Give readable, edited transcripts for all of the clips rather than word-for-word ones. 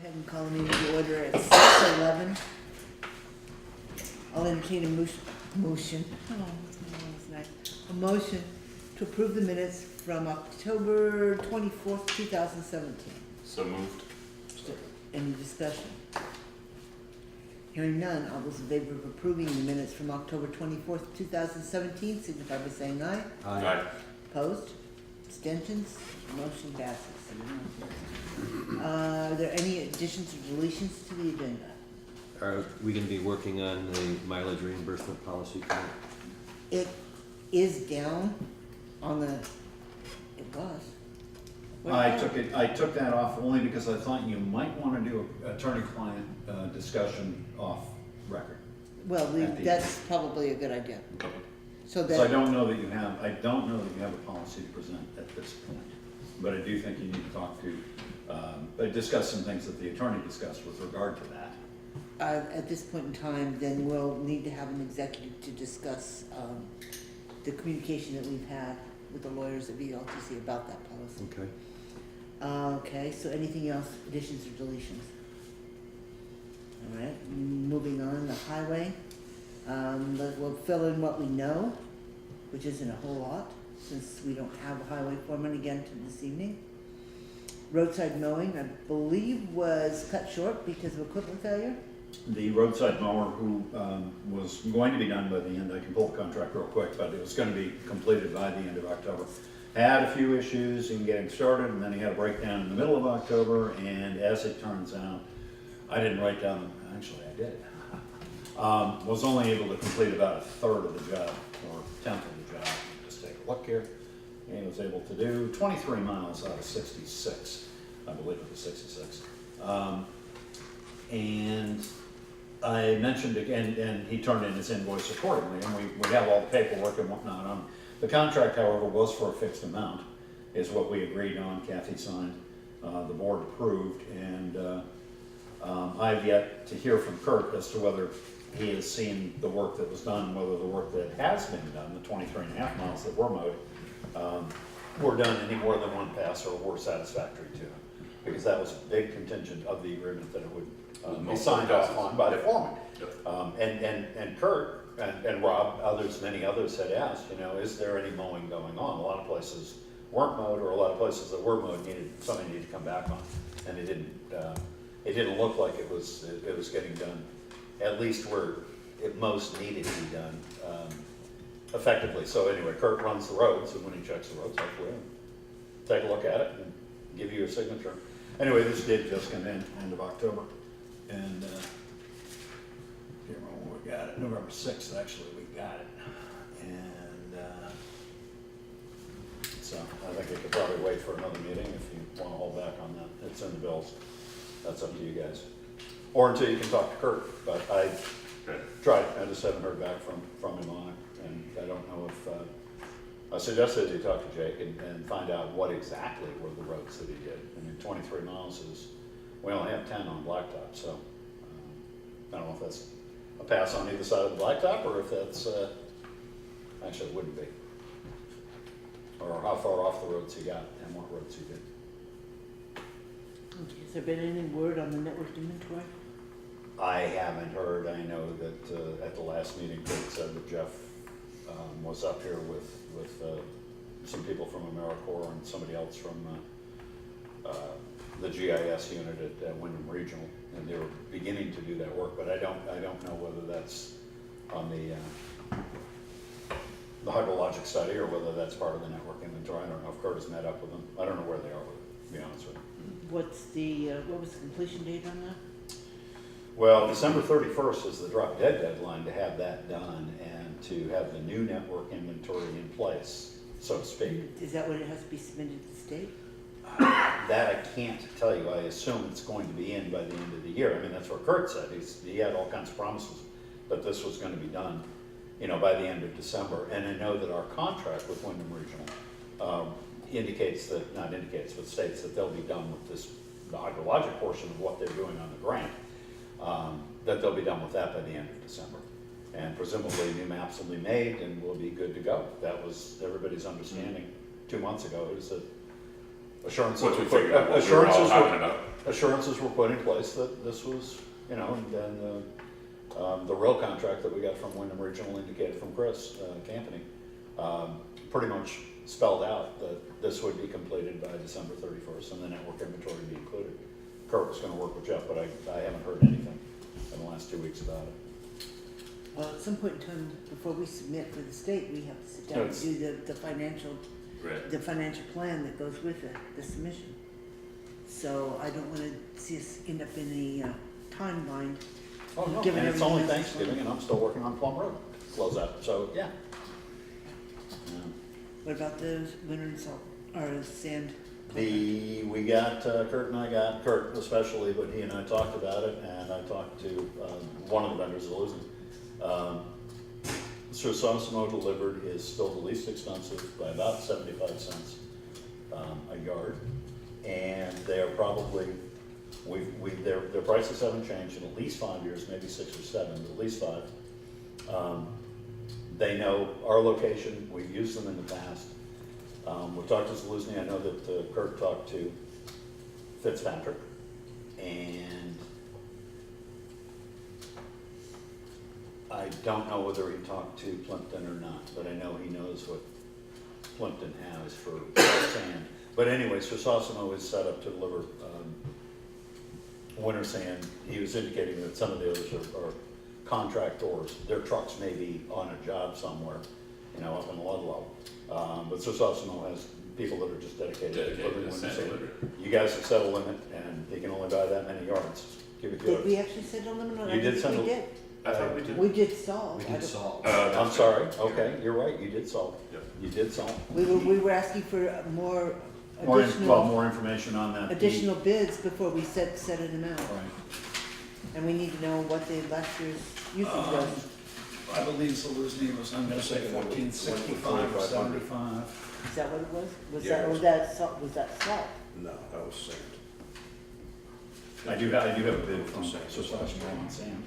ahead and call the meeting to order at 6:11. I'll entertain a motion. Oh, that's nice. A motion to approve the minutes from October 24th, 2017. So moved. Any discussion? Hearing none, all those in favor of approving the minutes from October 24th, 2017, signify by saying aye. Aye. Opposed? Abstentions? Motion passes. Are there any additions or deletions to the agenda? Are we going to be working on the mileage reimbursement policy tonight? It is down on the, it was. I took that off only because I thought you might want to do an attorney-client discussion off record. Well, that's probably a good idea. Okay. So So I that, don't know that you have, a policy to present at this point. But I do think you need to talk to, discuss some things that the attorney discussed with regard to that. at this point in time, then we'll need to have an executive to discuss the communication that we've had with the lawyers at VLTC about that policy. Okay. Okay, so anything else, additions or deletions? All right, moving on, the highway. We'll fill in what we know, which isn't a whole lot, since we don't have a highway foreman again this evening. Roadside mowing, I believe, was cut short because of equipment failure. The roadside mower who was going to be done by the end, I can pull the contract real quick, but it was going to be completed by the end of October. Had a few issues in getting started, and then he had a breakdown in the middle of October, and as it turns out, I didn't write down, actually I did, was only able to complete about a third of the job, or a tenth of the job. Just take a look here. And he was able to do 23 miles out of 66, I believe it was 66. And I mentioned again, and he turned in his invoice accordingly, and we have all the paperwork and whatnot on. The contract, however, was for a fixed amount, is what we agreed on. Kathy signed, the board approved, and I've yet to hear from Clerk as to whether he has seen the work that was done, whether the work that has been done, the 23.5 miles that were mowed, were done any more than one pass or were satisfactory to him. Because that was a big contingent of the agreement that it would be signed off on by the foreman. And Kurt and Rob, many others had asked, is there any mowing going on? A lot of places weren't mowed, or a lot of places that were mowed somebody needed to come back on. And it didn't look like it was getting done, at least where it most needed to be done effectively. So anyway, Kurt runs the roads, and when he checks the roads, hopefully take a look at it and give you a signature. Anyway, this did just come in end of October, and can't remember when we got it. November 6th, actually, we got it, and so I think we could probably wait for another meeting if you want to hold back on that. It's in the bills. That's up to you guys, or until you can talk to Kurt. But I tried. I just haven't heard back from him on it, and I don't know if. I suggested you talk to Jake and find out what exactly were the roads that he did. I mean, 23 miles is, we only have 10 on blacktop, so I don't know if that's a pass on either side of the blacktop, or if that's, actually it wouldn't be. Or how far off the roads he got and what roads he did. Okay, has there been any word on the network inventory? I haven't heard. I know that at the last meeting, Kurt said that Jeff was up here with some people from AmeriCorps and somebody else from the GIS unit at Wyndham Regional, and they were beginning to do that work. But I don't know whether that's on the hydrologic study or whether that's part of the network inventory. I don't know if Kurt has met up with them. I don't know where they are with it, to be honest with you. What was the completion date on that? Well, December 31st is the drop dead deadline to have that done and to have the new network inventory in place, so to speak. Is that when it has to be submitted to the state? That I can't tell you. I assume it's going to be in by the end of the year. I mean, that's what Kurt said. He had all kinds of promises that this was going to be done, by the end of December. And I know that our contract with Wyndham Regional states that they'll be done with the hydrologic portion of what they're doing on the grant. That they'll be done with that by the end of December. And presumably new maps will be made and we'll be good to go. That was everybody's understanding 2 months ago, is that Assurances Once we were put, figured out what we were all talking about. assurances were put in place that this was, you know, and then the rail contract that we got from Wyndham Regional indicated from Chris Campany, pretty much spelled out that this would be completed by December 31st and the network inventory would be included. Kurt was gonna work with Jeff, but I haven't heard anything in the last 2 weeks about it. Well, at some point in time, before we submit for the state, we have to sit down and Yes. do the financial, Right. the financial plan that goes with the submission. So I don't wanna see us end up in a timeline. Oh, no, Given and it's only everything else that's Thanksgiving and I'm still working on Plum Road, close out, so, yeah. What about the winter and salt, or sand? We got, Kurt and I got, Kurt especially, but he and I talked about it, and I talked to one of the vendors of losing. Sir Sosimo delivered is still the least expensive by about 75 cents a yard, and they're probably, their prices haven't changed in at least 5 years, maybe 6 or 7, but at least 5. They know our location, we've used them in the past. We've talked to Zaluzny, I know that Kurt talked to Fitzpatrick, and I don't know whether he talked to Plimpton or not, but I know he knows what Plimpton has for sand. But anyways, Sosimo is set up to deliver winter sand. He was indicating that some of the others are contractors. Their trucks may be on a job somewhere, you know, up in Ludlow. But Sosimo has people that are just dedicated to Dedicated delivering to winter sand sand. delivery. You guys have set a limit, and they can only buy that many yards. Give it to Did us. we actually set a limit on it? You I did think send we a- did. I thought we did. We did salt. We I did don't- salt. I'm sorry, okay, you're right, you did salt. Yep. You did salt. We were asking for more Well, additional, more information on that. additional bids before we set an amount. Right. And we need to know what the last year's usage was. I believe Zaluzny was, I'm gonna say 1465 or 75. Is that what it was? Yeah, it was- Was that salt? No, that was sand. I do have a bid from Sosimo on sand.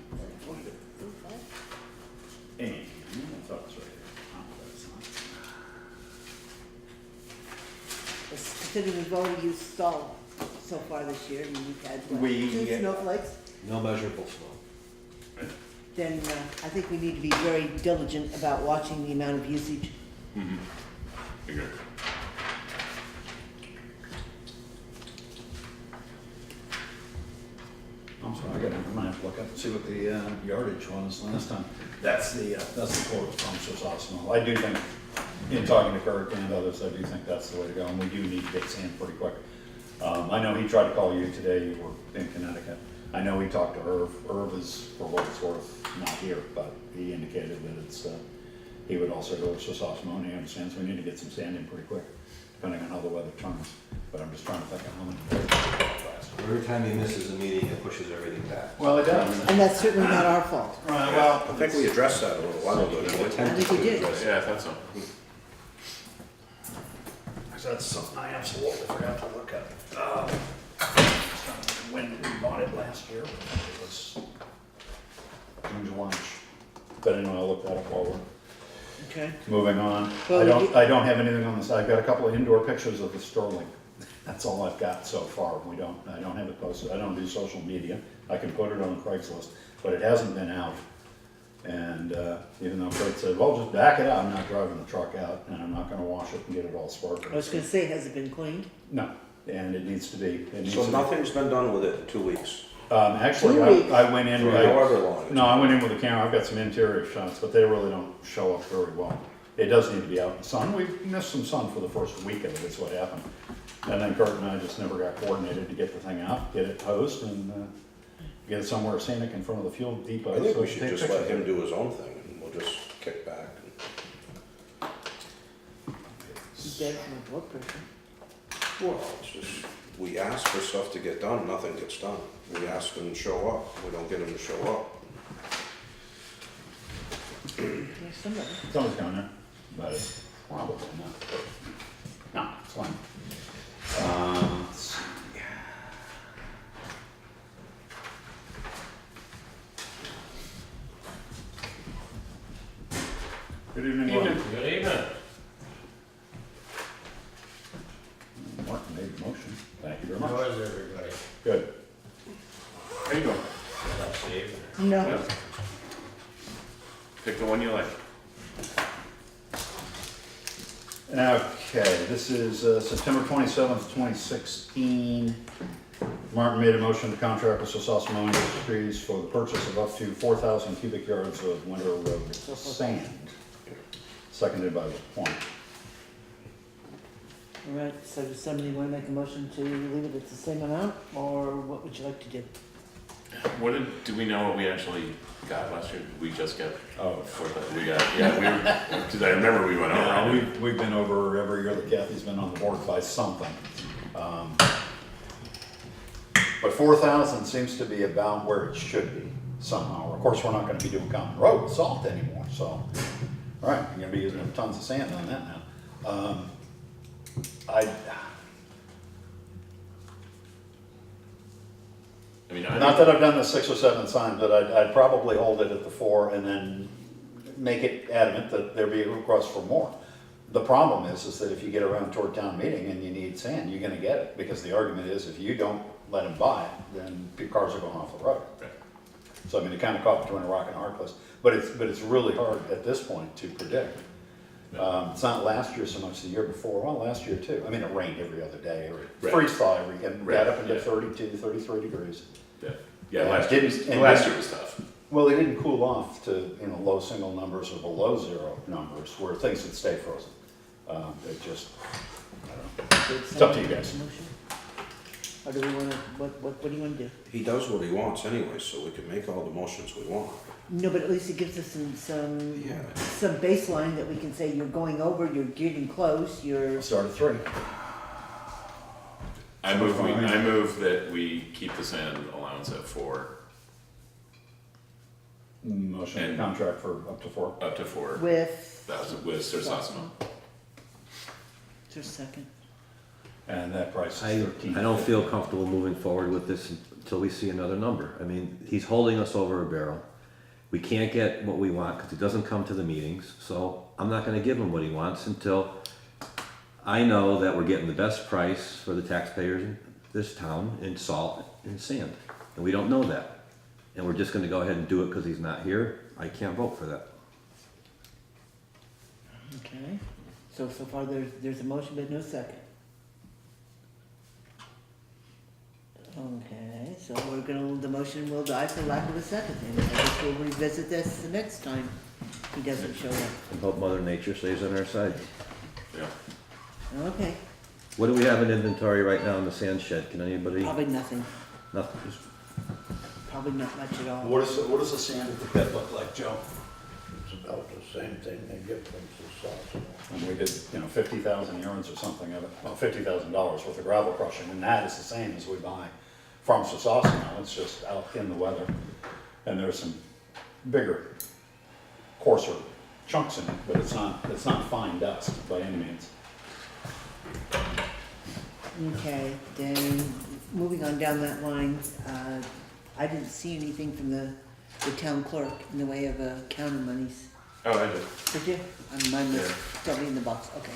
And, I thought it was right here. Oh, that's not. Considering we've already used salt so far this year, and we've had, what, We- 2 snowflakes, No measurable snow. then I think we need to be very diligent about watching the amount of usage. Agree. I'm sorry, I might have to look up and see what the yardage was last time. That's the quote from Sosimo. I do think, in talking to Kirk and others, I do think that's the way to go, and we do need to get sand pretty quick. I know he tried to call you today, you were in Connecticut. I know he talked to Irv. Irv is, for what it's worth, not here, but he indicated that it's, he would also go with Sosimo, and he understands we need to get some sand in pretty quick, depending on how the weather turns. But I'm just trying to think of how many days last. Every time he misses a meeting, it pushes everything back. Well, it does. And that's certainly not our fault. Right, well, I think we addressed that a little while ago, didn't we? I think we did. Yeah, I thought so. That's something I absolutely forgot to look at. When we bought it last year, it was, June, July. But anyway, I'll look that up while we're Okay. moving on. Well, I don't have anything on this. I've got a couple of indoor pictures of the Sterling. That's all I've got so far. I don't have it posted. I don't do social media. I can put it on Craigslist, but it hasn't been out. And even though Kurt said, well, just back it out, I'm not driving the truck out and I'm not gonna wash it and get it all sparkling. I was gonna say, has it been cleaned? No, and it needs to be. It needs So to be. nothing's been done with it in 2 weeks, Actually, 2 weeks. I went in. or however long. No, I went in with a camera. I've got some interior shots, but they really don't show up very well. It does need to be out in the sun. We missed some sun for the first week of it, is what happened. And then Kurt and I just never got coordinated to get the thing out, get it hosed, and get it somewhere scenic in front of the fuel depot. I think so we can should take just let pictures. him do his own thing, and we'll just kick back. It's better for my blood pressure. Well, it's just, we ask for stuff to get done, nothing gets done. We ask them to show up, we don't get them to show up. There's somebody. Someone's going there, but it's probably not. No, it's fine. Let's see. Good evening, William. Good evening. Martin made the motion. How you doing? No, Yeah. Pick the one you like. Okay, this is September 27th, 2016. Martin made a motion to contract with Sosas Mowing Industries for the purchase of up to 4,000 cubic yards of winter road sand. Seconded by LaPointe. all right, so does somebody wanna make a motion to leave it at the same amount, or what would you like to do? Do we know what we actually got last year? Did we just get, Oh. we got, yeah, because I remember we went over. Yeah, it. we've been over every year that Kathy's been on the board by something. But 4,000 seems to be about where it should be somehow. Of course, we're not gonna be doing common road salt anymore, so, all right, you're gonna be using tons of sand on that now. I mean, Not that I've done this 6 or 7 times, but I'd probably hold it at the 4 and then make it adamant that there be a request for more. The problem is that if you get around toward town meeting and you need sand, you're gonna get it, because the argument is if you don't let them buy it, then cars are going off the road. Right. So I mean, it kind of caught between a rock and a hard place, but it's really hard at this point to predict. It's not last year so much, the year before, well, last year too. I mean, it rained every other day, or Right. freeze thaw every, and Right, got up into yeah. 32, 33 degrees. Yeah, yeah. And Last didn't- year, and last didn't- year was tough. Well, they didn't cool off to, low single numbers or below 0 numbers, where things would stay frozen. It just, I don't know. It's up to you guys. Or do we wanna, what do you wanna do? He does what he wants anyway, so we can make all the motions we want. No, but at least it gives us Yeah. some baseline that we can say you're going over, you're getting close, you're, Start at 3. I move that we keep the sand allowance at 4, Motion to And- contract for up to 4. up to 4. with. That was with Sursasano. Is there a second? And that price I is 13. don't feel comfortable moving forward with this until we see another number. I mean, he's holding us over a barrel. We can't get what we want because he doesn't come to the meetings, so I'm not gonna give him what he wants until I know that we're getting the best price for the taxpayers in this town in salt and sand. And we don't know that. And we're just gonna go ahead and do it because he's not here. I can't vote for that. Okay, so far there's a motion but no second. Okay, so the motion will die for lack of a second, and I guess we'll revisit this the next time he doesn't show up. And hope Mother Nature stays on our side. Yeah. Okay, What do we have in inventory right now in the sand shed? Can anybody? probably nothing, Nothing, just probably not much at all. What does the sand at the pit look like, Joe? It's about the same thing they get from Sosas. And we did, 50,000 yards or something of it, well, $50,000 worth of gravel crushing, and that is the same as we buy from Sosas now. It's just out in the weather. And there's some bigger, coarser chunks in it, but it's not fine dust by any means. Okay, then, moving on down that line, I didn't see anything from the town clerk in the way of counter monies. Oh, I did. Did you? Mine was probably in the box, okay.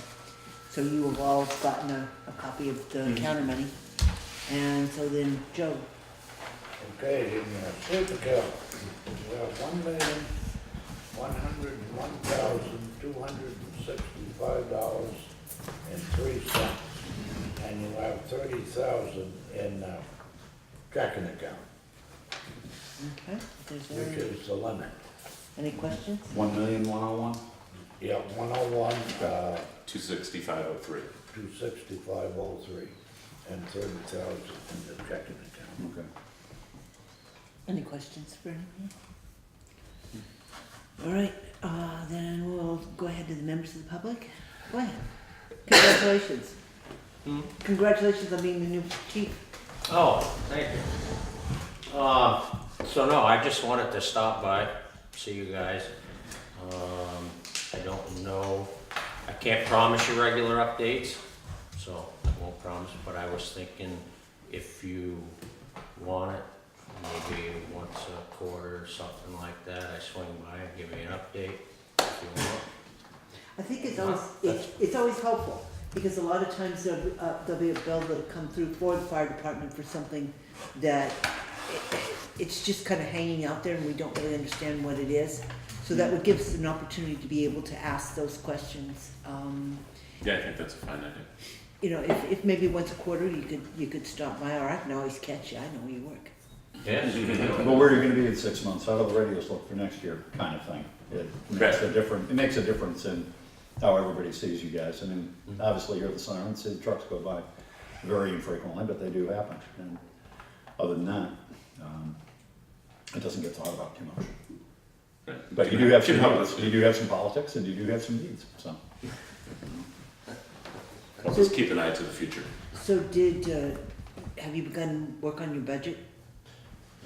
So you have all gotten a copy of the counter money, and so then, Joe, Okay, in the paper account, we have $1,101,265.03, and you have 30,000 in checking account, okay, if there's which is the limit. any questions? 1,101,000? Yeah, 101, 265.03. 265.03, and 30,000 in the checking account. Okay. Any questions for anyone? All right, then we'll go ahead to the members of the public. Go ahead. Congratulations. Congratulations on being the new chief. Oh, thank you. So no, I just wanted to stop by, see you guys. I don't know, I can't promise you regular updates, so I won't promise, but I was thinking if you want it, maybe once a quarter or something like that, I swing by and give you an update if you want. I think it's always helpful, because a lot of times there'll be a bill that'll come through for the fire department for something that it's just kind of hanging out there and we don't really understand what it is. So that would give us an opportunity to be able to ask those questions. Yeah, I think that's a fine idea. You know, if maybe once a quarter you could stop by, or I can always catch you, I know where you work. Yes. Well, where are you gonna be in 6 months? How do the radios look for next year, kind of thing? It makes a difference in how everybody sees you guys. I mean, obviously you hear the sirens, see the trucks go by very infrequently, but they do happen. And other than that, it doesn't get thought about too much. Right. But you do have some Should help needs, us. you do have some politics, and you do have some needs, so. Help us keep an eye to the future. So have you begun work on your budget?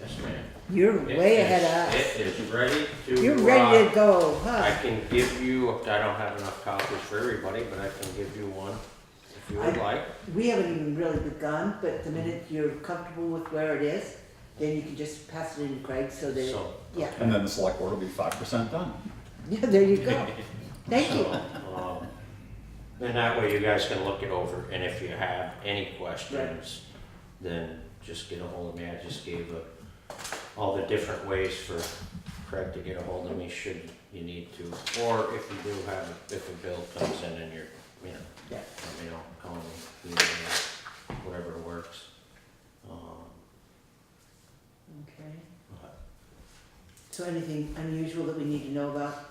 Yes, ma'am. You're It way is- ahead of us. It is ready to. You're ready to go, I huh? can give you, I don't have enough copies for everybody, but I can give you one if you would like. We haven't even really begun, but the minute you're comfortable with where it is, then you can just pass it in to Craig so that, So, yeah, And then the select board will be 5% done. yeah, there you go. Thank you. And that way you guys can look it over, and if you have any questions, then just get a hold of me. I just gave all the different ways for Craig to get a hold of me should you need to. Or if you do have, if a bill comes in and you're, you know, Yeah. let me know, call me, email me, whatever works. Okay. So anything unusual that we need to know about?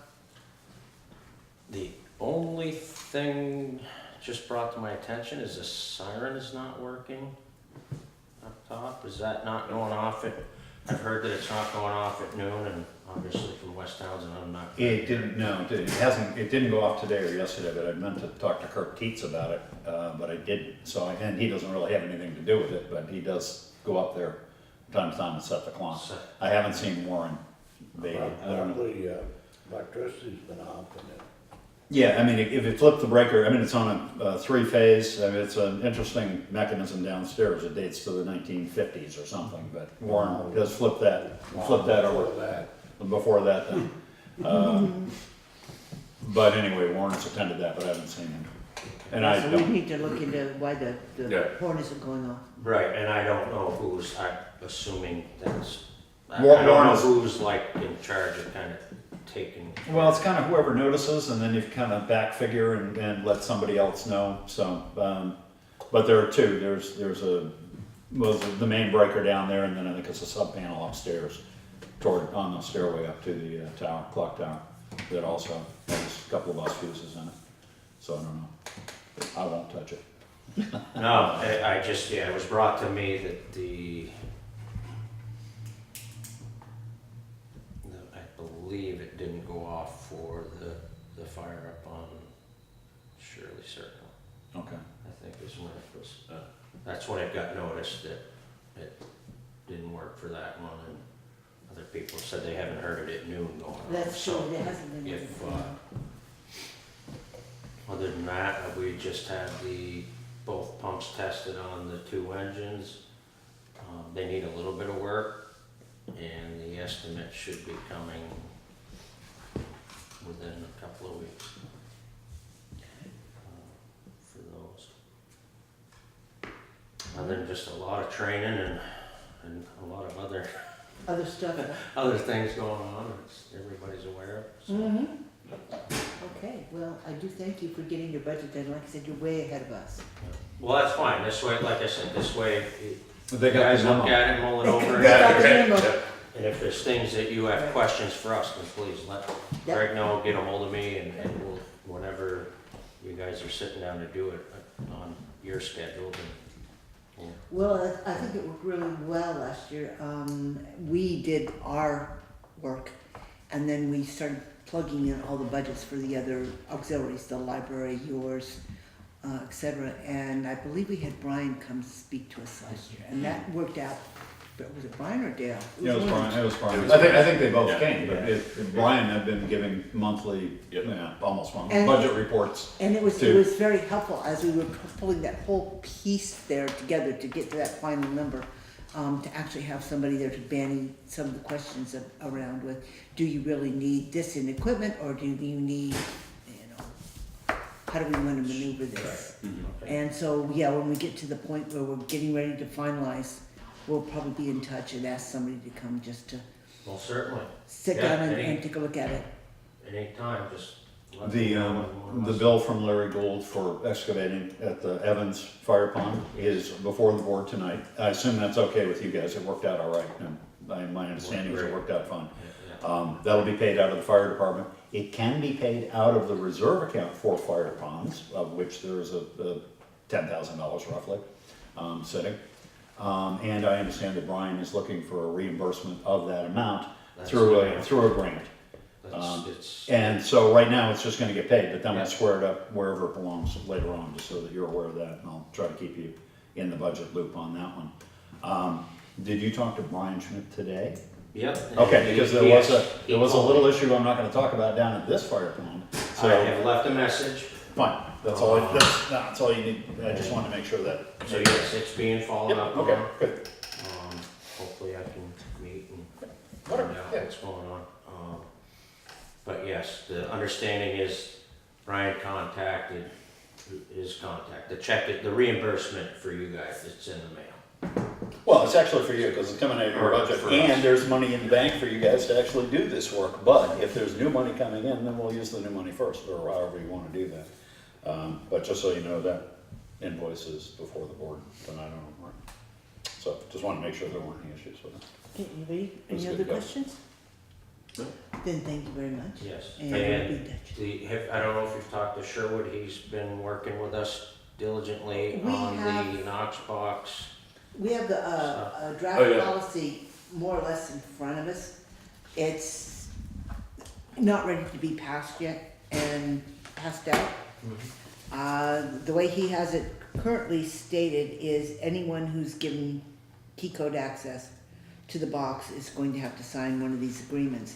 The only thing just brought to my attention is the siren is not working up top. Is that not going off at, I've heard that it's not going off at noon, and obviously from West Townsend, I'm not. It didn't, no, it didn't go off today or yesterday, but I meant to talk to Kirk Keats about it, but I didn't. So, and he doesn't really have anything to do with it, but he does go up there from time to time and set the clock. I haven't seen Warren. I don't know. The electricity's been off and it. Yeah, I mean, if it flipped the breaker, I mean, it's on a three-phase, I mean, it's an interesting mechanism downstairs. It dates to the 1950s or something, but Warren does flip that over. Before that, then. But anyway, Warren's attended that, but I haven't seen him. And I So we don't, need to look into why the Yeah. horn isn't going off. Right, and I don't know who's, I'm assuming that's, I Warren don't know is- who's like in charge of kind of taking. well, it's kind of whoever notices, and then you kind of back figure and let somebody else know, so, but there are two, there's the main breaker down there, and then I think it's a sub panel upstairs on the stairway up to the tower, clock tower, that also has a couple of bus fuses in it, so I don't know. I won't touch it. No, I just, yeah, it was brought to me that I believe it didn't go off for the fire up on Shirley Circle. Okay. I think is when it was, that's when it got noticed that it didn't work for that one, and other people said they haven't heard it at noon going on. That's true, So it hasn't been. if, other than that, we just had both pumps tested on the two engines. They need a little bit of work, and the estimate should be coming within a couple of weeks for those. Other than just a lot of training and a lot of Other stuff. other things going on, everybody's aware of. So. Mm-hmm. Okay, well, I do thank you for getting your budget done. Like I said, you're way ahead of us. Well, that's fine. This way, like I said, this way, They you got guys the look memo. at it, mull it over. They got the and- memo. And if there's things that you have questions for us, then please let Yep. Greg know, get a hold of me, and we'll, whenever you guys are sitting down to do it on your schedule, then Well, I think it worked really well last year. We did our work, and then we started plugging in all the budgets for the other auxiliaries, the library, yours, et cetera. And I believe we had Brian come speak to us last year, and that worked out. But was it Brian or Dale? Yeah, it was one of Brian, it was Brian. It was I think they both Yeah. came, but Brian had been giving monthly, Yep. almost monthly, And- budget reports. And it was Two. very helpful as we were pulling that whole piece there together to get to that final number, to actually have somebody there to bandy some of the questions around with, do you really need this in equipment, or do you need, how do we want to maneuver this? Okay. And so, yeah, when we get to the point where we're getting ready to finalize, we'll probably be in touch and ask somebody to come just to Well, certainly, sit Yeah, down and any- take a look at it. anytime, just let me know. when one of The us- bill from Larry Gould for excavating at the Evans Fire Pond is before the board tonight. I assume that's okay with you guys, it worked out all right, and my understanding is it worked out fine. Yeah. That'll be paid out of the fire department. It can be paid out of the reserve account for fire ponds, of which there is a $10,000 roughly, sitting. And I understand that Brian is looking for a reimbursement of that amount That's through right. a grant. It's, And so right now, it's just gonna get paid, but then Yeah. we'll square it up wherever it belongs later on, just so that you're aware of that, and I'll try to keep you in the budget loop on that one. Did you talk to Brian Schmidt today? yep. Okay, because there Yes, was a he little called me. issue I'm not gonna talk about down at this fire pond. I So, have left a message, fine, that's all, that's all you need, I just wanted to make sure that. so yes, it's being followed Yep, up on. okay, good. Hopefully I can meet and Whatever, find out yeah. what's going on. But yes, the understanding is Brian contacted, the check, the reimbursement for you guys, it's in the mail. Well, it's actually for you, because it's coming out of your Or budget, for us. and there's money in the bank for you guys to actually do this work. But if there's new money coming in, then we'll use the new money first, or however you wanna do that. But just so you know, that invoice is before the board tonight on the warrant. So, just wanna make sure there weren't any issues with it. Okay, anybody, That's any good, other yeah. questions? No. Then thank you very much. Yes. And we'll be in touch. I don't know if you've talked to Sherwood, he's been working with us diligently We on the have- Knox box. We have the, draft Oh, yeah. policy more or less in front of us. It's not ready to be passed yet and passed out. The way he has it currently stated is anyone who's given key code access to the box is going to have to sign one of these agreements.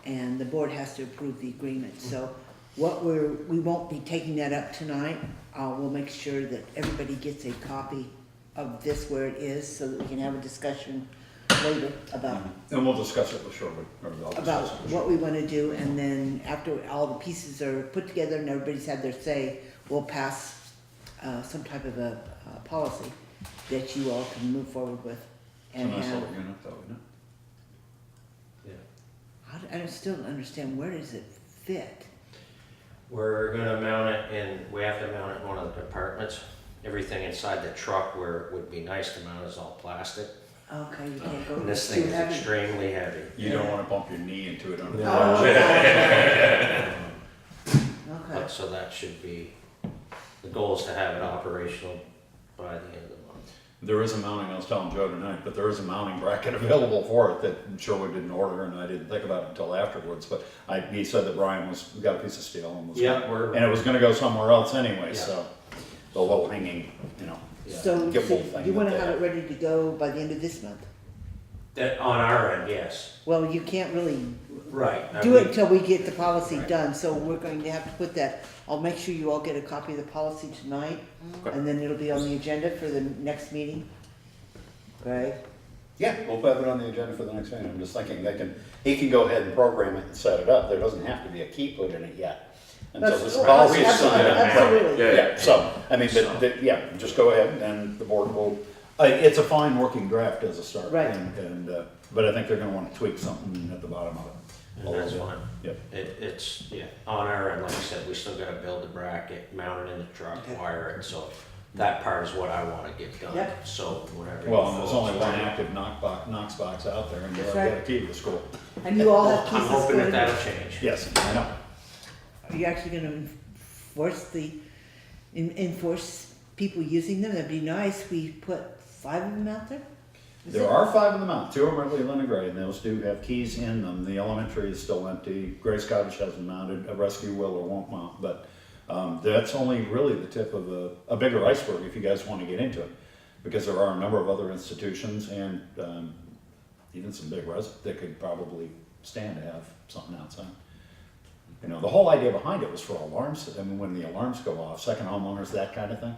And the board has to approve the agreement. So we won't be taking that up tonight. We'll make sure that everybody gets a copy of this where it is, so that we can have a discussion later about And we'll discuss it with Sherwood, or I'll discuss about it with what Sherwood. we wanna do, and then after all the pieces are put together and everybody's had their say, we'll pass, some type of a, policy that you all can move forward with. It's a And nice have, little unit though, isn't it? I still don't understand, where does it fit? We're gonna mount it in, we have to mount it in one of the compartments. Everything inside the truck where it would be nice to mount is all plastic. Okay, you can't go, And this it's thing too is heavy. extremely heavy. You don't wanna bump your knee into it under the. Oh, okay. But so that should be, the goal is to have it operational by the end of the month. There is a mounting, I was telling Joe tonight, but there is a mounting bracket available for it that Sherwood didn't order, and I didn't think about it until afterwards, but he said that Brian got a piece of steel and was. Yeah, And it was gonna go somewhere else anyway, Yeah. so, the low hanging, So, gimbal thing. you wanna that they have it ready to go by the end of this month? That, on our end, yes. Well, you can't really Right. do it until we get the policy done, so we're going to have to put that, I'll make sure you all get a copy of the policy tonight, and then it'll be on the agenda for the next meeting. Greg? Yeah, we'll have it on the agenda for the next meeting, I'm just thinking he can go ahead and program it and set it up, there doesn't have to be a key put in it yet. Until That's- this policy is absolutely, signed. absolutely. Yeah. So, I mean, yeah, just go ahead and the board will, it's a fine working draft as a start. Right. But I think they're gonna wanna tweak something at the bottom of it. And that's fine. Yep. It's, yeah, on our end, like I said, we still gotta build the bracket, mount it in the truck, Okay. wire it, so that part is what I wanna get done. Yep. So whenever. Well, you and there's folks- only one active Knox box out there, and you That's already got right. a key to the school. And you all have I'm pieces hoping that going, that'll change. Yes, I know. are you actually gonna enforce people using them? That'd be nice, we put 5 of them out there? Is There it? are 5 of them out, 2 of them are Leland and Gray, and those do have keys in them. The elementary is still empty, Gray's Cottage hasn't mounted, a rescue will or won't mount, but that's only really the tip of a bigger iceberg if you guys want to get into it. Because there are a number of other institutions and even some big residents that could probably stand to have something outside. You know, the whole idea behind it was for alarms, I mean, when the alarms go off, second homeowners, that kind of thing.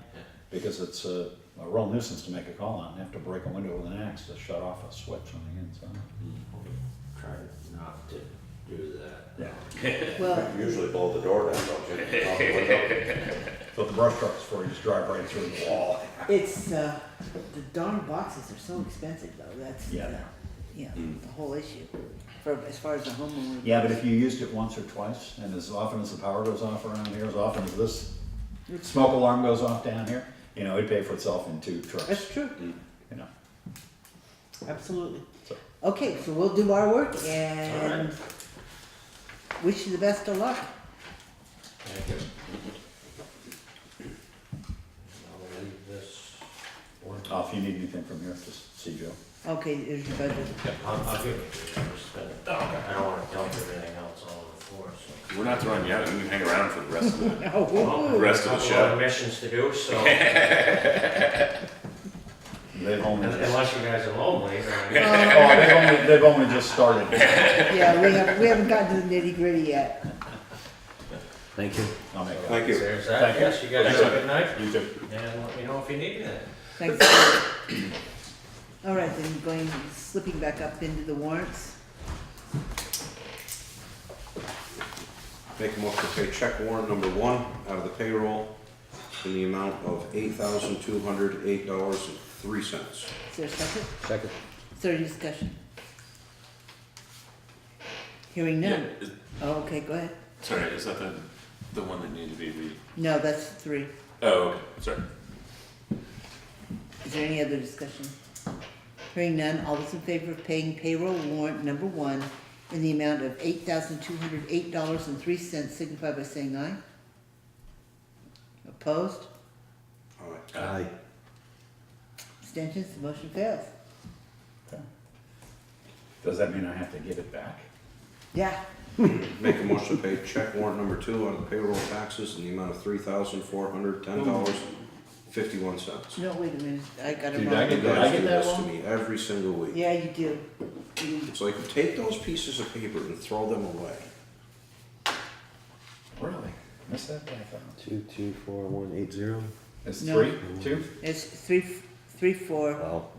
Because it's a real nuisance to make a call out and have to break a window with an axe to shut off a switch on the inside. Try not to do that. Yeah. Well, Usually blow the door down, don't you? Out the window. So the brush truck is for you just drive right through the wall. it's, the darn boxes are so expensive though, that's, Yeah. the whole issue, for, as far as the homeowner. Yeah, but if you used it once or twice, and as often as the power goes off around here, as often as this smoke alarm goes off down here, you know, it'd pay for itself in 2 trucks, That's true, you know. absolutely. So- Okay, so we'll do our work All and right. wish you the best of luck. Thank you. I'll leave this one. If you need anything from here, just see Joe. Okay, there's your budget. I'll give it to you. I don't wanna dump everything else all over the floor, so. We're not throwing you out, you can hang around for the rest of the, Oh, Well, woo-hoo. rest of the Couple show. other missions to do, so, They've only just, unless you guys are lonely, then. they've only just started. Yeah, we haven't gotten to the nitty gritty yet. Thank you. I'll make that. Thank you. There's that, Thank you. yes, you guys have a good night, You too. and let me know if you need anything. Thanks. All right, then going, slipping back up into the warrants. Make a motion to pay check warrant number 1 out of the payroll in the amount of $8,208.03. Is there a second? Second. Is there any discussion? Hearing Yeah, none. Oh, okay, go ahead. sorry, is that the one that needed to be No, that's 3. Oh, okay, sorry. Is there any other discussion? Hearing none, all those in favor of paying payroll warrant number 1 in the amount of $8,208.03 signify by saying aye. Opposed? All right. Aye. Abstentions? The motion fails. Does that mean I have to give it back? Yeah. Make a motion to pay check warrant number 2 out of the payroll taxes in the amount of $3,410.51. No, wait a minute, I got it Did I wrong. You get- guys get do that this to wrong? me every single week. Yeah, you do. It's like, take those pieces of paper and throw them away. Really? Missed that by a thousand. 224180. It's No. 3, 2? It's 3, 4, Well,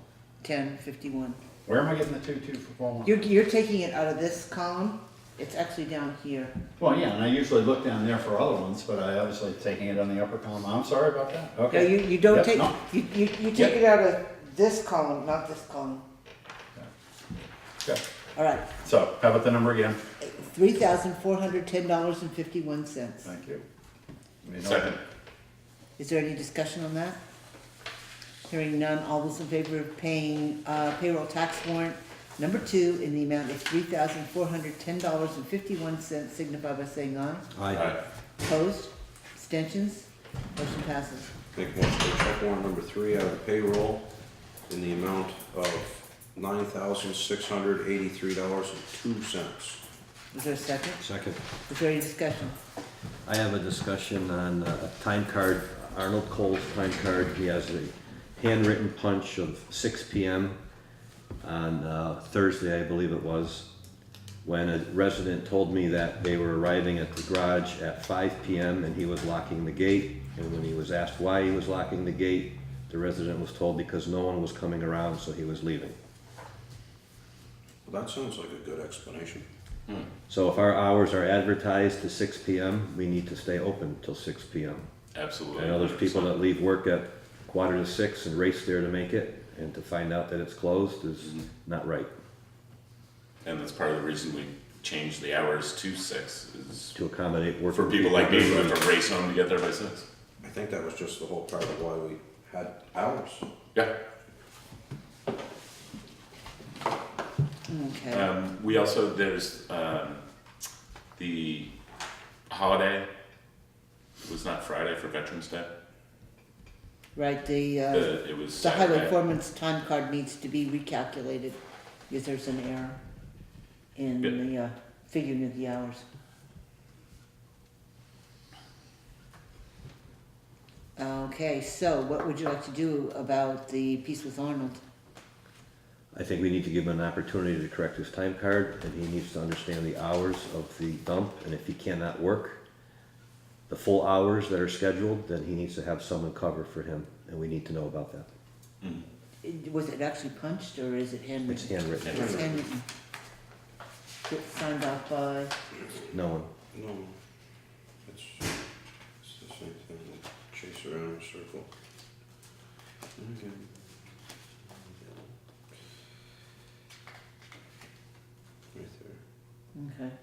10, 51. Where am I getting the 2, 2 for 1? You're taking it out of this column, it's actually down here. Well, yeah, and I usually look down there for other ones, but I obviously taking it on the upper column. I'm sorry about that. No, Okay. you don't Yep, take, no. you take Yep. it out of this column, not this column. Okay. All right, So, how about the number again? $3,410.51. Thank you. You know- Second. Is there any discussion on that? Hearing none, all those in favor of paying payroll tax warrant number 2 in the amount of $3,410.51 signify by saying aye. aye. Opposed? Abstentions? Motion passes. Make a motion to pay check warrant number 3 out of the payroll in the amount of $9,683.02. Is there a second? Second. Is there any discussion? I have a discussion on a time card, Arnold Cole's time card. He has a handwritten punch of 6 PM on Thursday, I believe it was, when a resident told me that they were arriving at the garage at 5 PM and he was locking the gate. And when he was asked why he was locking the gate, the resident was told because no one was coming around, so he was leaving. Well, that sounds like a good explanation. So if our hours are advertised to 6 PM, we need to stay open till 6 PM. Absolutely. I know there's people that leave work at 5:45 and race there to make it, and to find out that it's closed is not right. And that's part of the reason we changed the hours to 6, is To accommodate work. for people like me who have to race home to get there by 6. I think that was just the whole part of why we had hours. Yeah. Okay. We also, there's, the holiday was not Friday for Veterans Day. Right, It was the highway Saturday. foreman's time card needs to be recalculated because there's an error in Good. the figuring of the hours. Okay, so what would you like to do about the piece with Arnold? I think we need to give him an opportunity to correct his time card, and he needs to understand the hours of the dump, and if he cannot work the full hours that are scheduled, then he needs to have someone cover for him, and we need to know about that. Was it actually punched or is it handwritten? It's handwritten. It's handwritten. get signed off by, No one. No, it's the same thing, chase around in a circle. Okay. Right there. okay.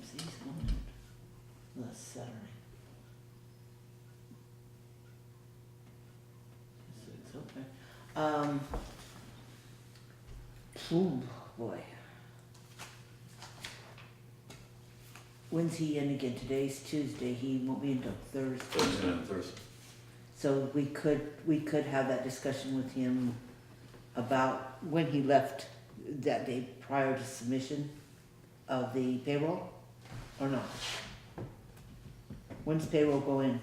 See, he's going out last Saturday. It's okay. Oh, boy. When's he in again? Today's Tuesday, he won't be until Thursday. Thursday. So we could have that discussion with him about when he left that day prior to submission of the payroll, or not? When's payroll go in?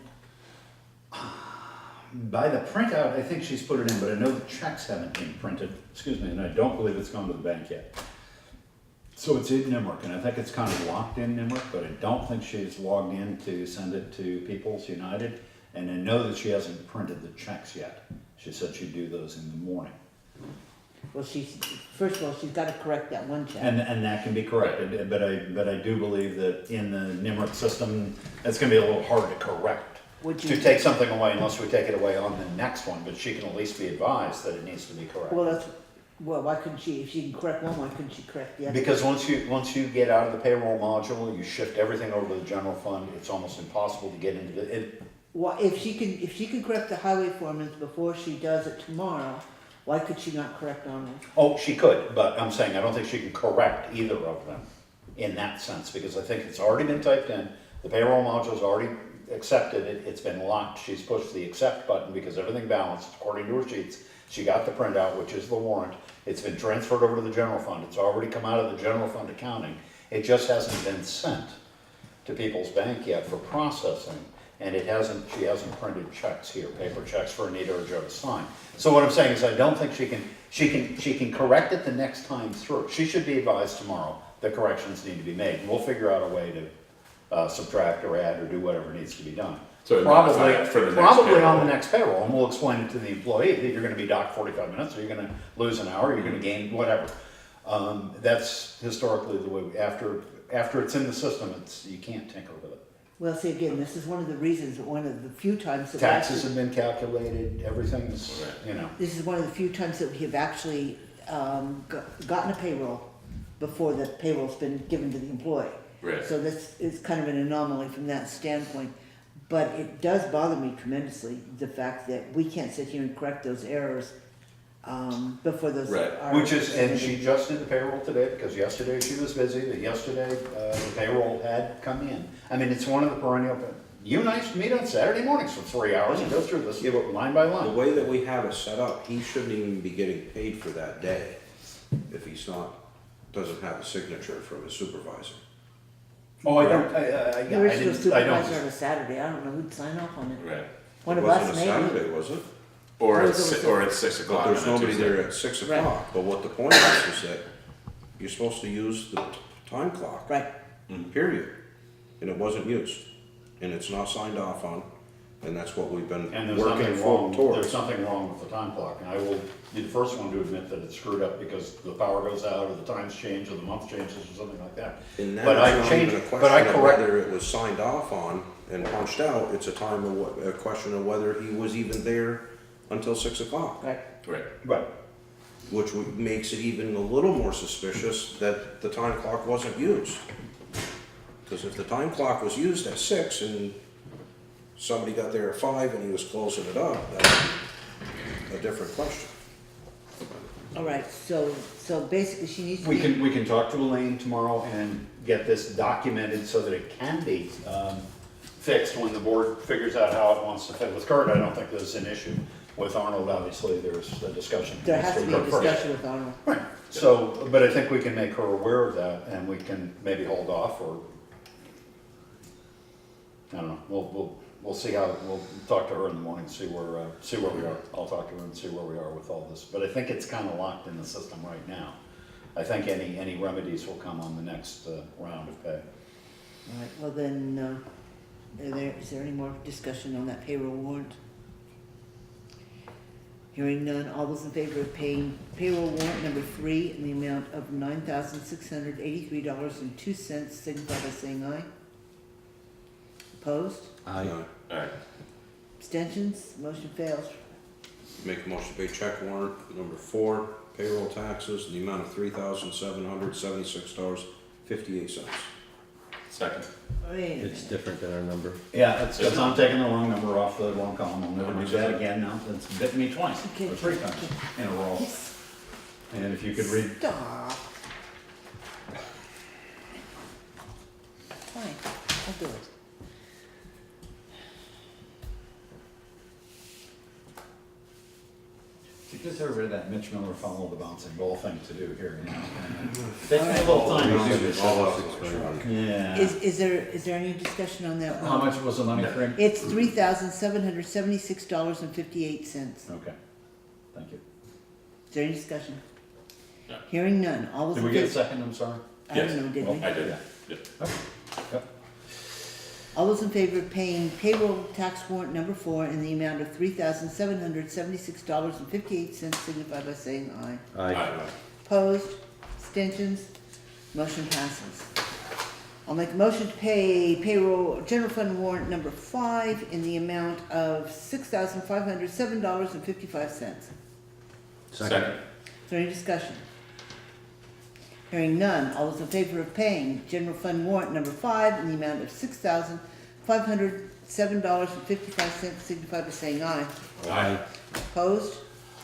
By the printout, I think she's put it in, but I know the checks haven't been printed, excuse me, and I don't believe it's gone to the bank yet. So it's in Nimerick, and I think it's kind of locked in Nimerick, but I don't think she's logged in to send it to People's United, and I know that she hasn't printed the checks yet. She said she'd do those in the morning. Well, first of all, she's gotta correct that one check. And that can be corrected, but I do believe that in the Nimerick system, it's gonna be a little hard to correct. Would To you, take something away unless we take it away on the next one, but she can at least be advised that it needs to be corrected. well, why couldn't she, if she can correct one, why couldn't she correct the other? Because once you get out of the payroll module, you shift everything over to the general fund, it's almost impossible to get into it. Well, if she can correct the highway foreman's before she does it tomorrow, why could she not correct Arnold? Oh, she could, but I'm saying I don't think she can correct either of them in that sense, because I think it's already been typed in, the payroll module's already accepted it, it's been locked, she's pushed the accept button because everything balanced according to her sheets. She got the printout, which is the warrant, it's been transferred over to the general fund, it's already come out of the general fund accounting. It just hasn't been sent to People's Bank yet for processing, and she hasn't printed checks here, paper checks for Anita or Joe to sign. So what I'm saying is I don't think she can correct it the next time through. She should be advised tomorrow that corrections need to be made, and we'll figure out a way to subtract or add or do whatever needs to be done. So modify it for the next Probably on the payroll. next payroll, and we'll explain it to the employee that you're gonna be docked 45 minutes, or you're gonna lose an hour, you're gonna gain whatever. That's historically the way, after it's in the system, you can't tinker with it. Well, see, again, this is one of the reasons, one of the few times that. Taxes have been calculated, everything's, you know. This is one of the few times that we have actually gotten a payroll before the payroll's been given to the employee. Right. So this is kind of an anomaly from that standpoint. But it does bother me tremendously, the fact that we can't sit here and correct those errors before those Right. are. Which is, and she just did the payroll today, because yesterday she was busy, but yesterday the payroll had come in. I mean, it's one of the perennial, you and I used to meet on Saturday mornings for 3 hours and go through this line by The line. way that we have it set up, he shouldn't even be getting paid for that day if he's doesn't have a signature from his supervisor. Oh, I don't, The original supervisor on a Saturday, I don't know who'd sign off on it. Right. One It of us wasn't a maybe. Saturday, was it? Or Or it's is it- si- or it's 6 But o'clock. there's on a nobody Tuesday. there at 6 Right. o'clock. But what the point is that you're supposed to use the time clock, Right, period. And it wasn't used. And it's not signed off on, and that's what we've been and there's working nothing wrong, towards. there's something wrong with the time clock. And I will be the first one to admit that it's screwed up because the power goes out, or the times change, or the month changes, or something like that. And But I now it's not changed- even a but I question of correct- whether it was signed off on and punched out, it's a question of whether he was even there until 6 o'clock. right. Right. Right. Which makes it even a little more suspicious that the time clock wasn't used. Because if the time clock was used at 6 and somebody got there at 5 and he was closing it up, that's a different question. All right, so basically she needs to We be. can talk to Elaine tomorrow and get this documented so that it can be fixed when the board figures out how it wants to fit. With Kurt, I don't think there's an issue. With Arnold, obviously, there's a discussion. There has to be a Kurt first. discussion with Arnold. Right, so, but I think we can make her aware of that, and we can maybe hold off, or, I don't know, we'll see how, we'll talk to her in the morning, see where we are. I'll talk to her and see where we are with all this, but I think it's kind of locked in the system right now. I think any remedies will come on the next round of pay. All right, well then, is there any more discussion on that payroll warrant? Hearing none, all those in favor of paying payroll warrant number 3 in the amount of $9,683.02, signify by saying aye. Opposed? Aye. Alright, Abstentions? Motion fails. Make a motion to pay check warrant number 4, payroll taxes, in the amount of $3,776.58. second. Wait a It's minute. different than our number. Yeah, it's because I'm taking the wrong number off the wrong column. I'll never do that again now. It's bitten me twice, Okay, or 3 okay, times in a row. And if you could read, Stop. Fine, I'll do it. because everybody that Mitch Miller followed the bouncing ball thing to do here, you know. Takes me a little time to do this. Yeah. Is there any discussion on that one? How much was the money, Craig? It's $3,776.58. Okay, thank you. Is there any discussion? No. Hearing none, all those Did in we get a favor? second, I'm sorry? I don't know, did we? I did, Yeah. yep. Yep. All those in favor of paying payroll tax warrant number 4 in the amount of $3,776.58, signify by saying aye. Aye. Opposed? Abstentions? Motion passes. I'll make a motion to pay payroll general fund warrant number 5 in the amount of $6,507.55. Second. Is there any discussion? Hearing none, all those in favor of paying general fund warrant number 5 in the amount of $6,507.55, signify by saying aye. Aye. Opposed?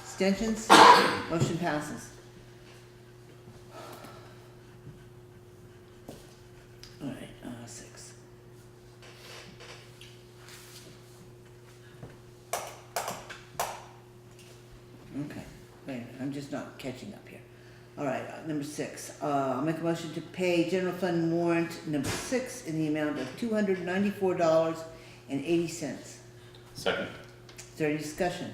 Abstentions? Motion passes. All right, 6. Okay, wait, I'm just not catching up here. All right, number 6, I'll make a motion to pay general fund warrant number 6 in the amount of $294.80. Second. Is there any discussion?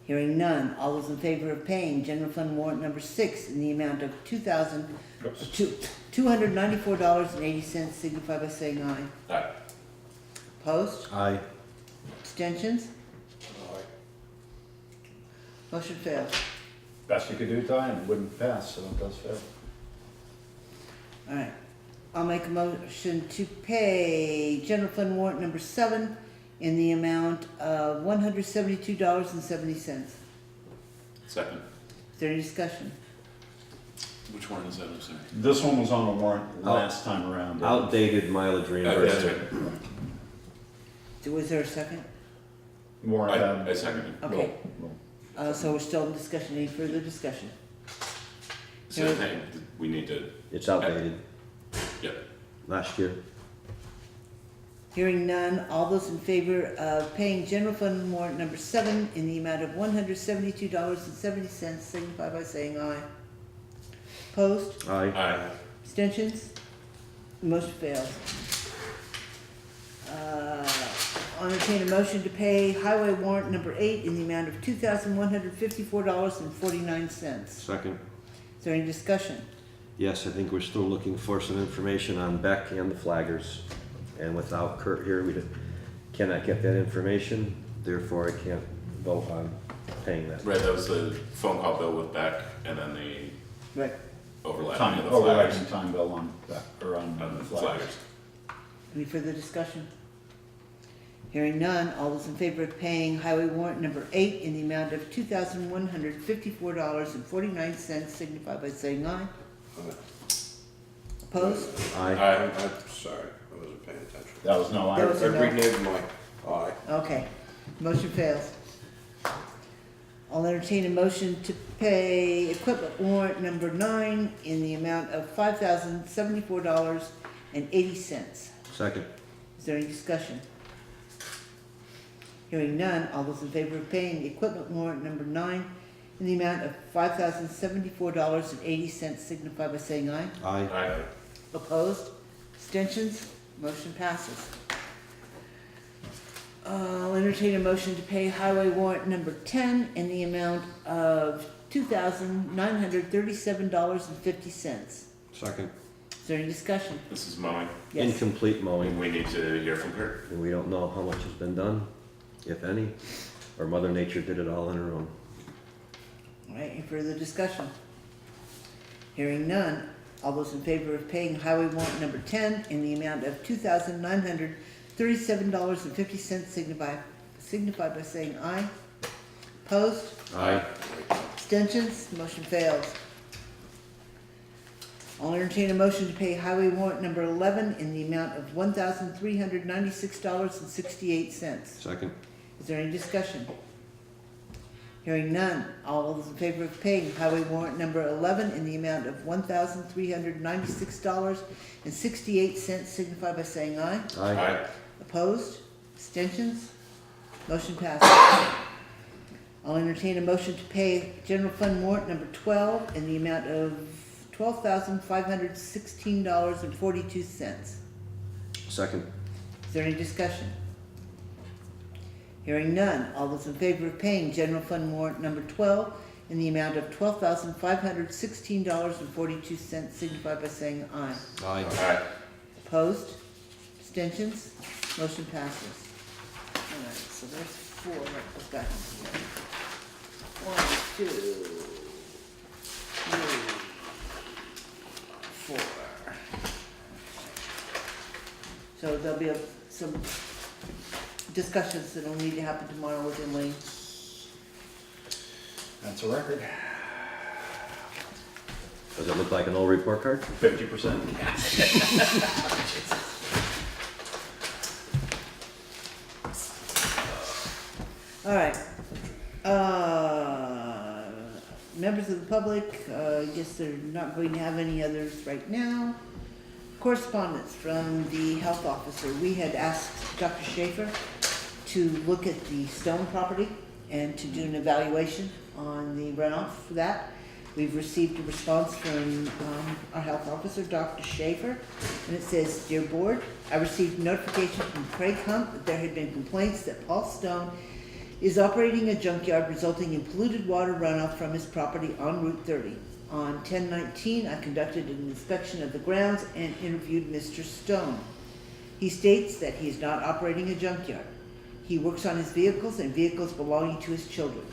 Hearing none, all those in favor of paying general fund warrant number 6 in the amount of $294.80, signify by saying aye. Aye. Opposed? Aye. Abstentions? Motion fails. Best you could do, Ty, and it wouldn't pass, so it does fail. All right, I'll make a motion to pay general fund warrant number 7 in the amount of $172.70. Second. Is there any discussion? Which one is that, I'm sorry? This one was on a warrant last time around. Outdated mileage Oh, that's reimbursement. right. Was there a second? Warrant, I seconded. Okay, so we're still in discussion. Any further discussion? So I think we need to, It's outdated, yep. last year. Hearing none, all those in favor of paying general fund warrant number 7 in the amount of $172.70, signify by saying aye. Opposed? Aye. Aye. Abstentions? Motion fails. I'll entertain a motion to pay highway warrant number 8 in the amount of $2,154.49. Second. Is there any discussion? Yes, I think we're still looking for some information on Beck and the flaggers. And without Kurt here, we cannot get that information, therefore I can't vote on paying that. Right, that was the phone call bill with Beck and then the Right. overlapping of the flaggers. overlapping time bill on, or on On the the flaggers. flaggers. Any further discussion? Hearing none, all those in favor of paying highway warrant number 8 in the amount of $2,154.49, signify by saying aye. Opposed? Aye. Aye. I'm sorry, I wasn't paying attention. That was no, That was I a no. reneged my aye. Okay, motion fails. I'll entertain a motion to pay equipment warrant number 9 in the amount of $5,074.80. Second. Is there any discussion? Hearing none, all those in favor of paying equipment warrant number 9 in the amount of $5,074.80, signify by saying aye. Aye. Aye. Opposed? Abstentions? Motion passes. I'll entertain a motion to pay highway warrant number 10 in the amount of $2,937.50. Second. Is there any discussion? This is mowing. Yes. Incomplete mowing, We need to hear from Kurt. and we don't know how much has been done, if any. or Mother Nature did it all on her own. All right, any further discussion? Hearing none, all those in favor of paying highway warrant number 10 in the amount of $2,937.50 signify by saying aye. Opposed? Aye. Abstentions? Motion fails. I'll entertain a motion to pay highway warrant number 11 in the amount of $1,396.68. Second. Is there any discussion? Hearing none, all those in favor of paying highway warrant number 11 in the amount of $1,396.68 signify by saying aye. Aye. Opposed? Abstentions? Motion passes. I'll entertain a motion to pay general fund warrant number 12 in the amount of $12,516.42. Second. Is there any discussion? Hearing none, all those in favor of paying general fund warrant number 12 in the amount of $12,516.42 signify by saying aye. Aye. Aye. Opposed? Abstentions? Motion passes. Alright, so there's 4 that goes back in here. 1, 2, 3, 4. So there'll be some discussions that'll need to happen tomorrow with Elaine. That's a record. Does it look like an old report card? 50%. Alright. Members of the public, I guess they're not going to have any others right now. Correspondence from the health officer. We had asked Dr. Schaefer to look at the Stone property and to do an evaluation on the runoff for that. We've received a response from our health officer, Dr. Schaefer, and it says, "Dear Board, I received notification from Craig Hunt that there had been complaints that Paul Stone is operating a junkyard resulting in polluted water runoff from his property on Route 30. On 10/19, I conducted an inspection of the grounds and interviewed Mr. Stone. He states that he is not operating a junkyard. He works on his vehicles and vehicles belonging to his children.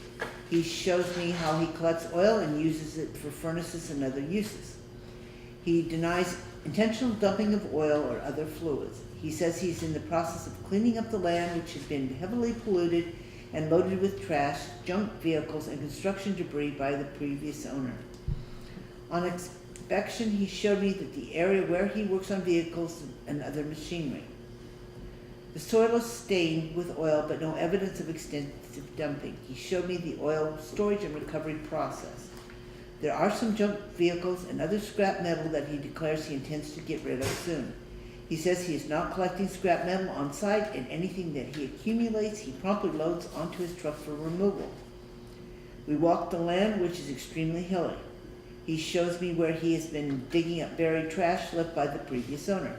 He shows me how he collects oil and uses it for furnaces and other uses. He denies intentional dumping of oil or other fluids. He says he's in the process of cleaning up the land, which had been heavily polluted and loaded with trash, junk vehicles, and construction debris by the previous owner. On inspection, he showed me that the area where he works on vehicles and other machinery. The soil is stained with oil, but no evidence of extensive dumping. He showed me the oil storage and recovery process. There are some junk vehicles and other scrap metal that he declares he intends to get rid of soon. He says he is not collecting scrap metal on site, and anything that he accumulates, he promptly loads onto his truck for removal. We walked the land, which is extremely hilly. He shows me where he has been digging up buried trash left by the previous owner.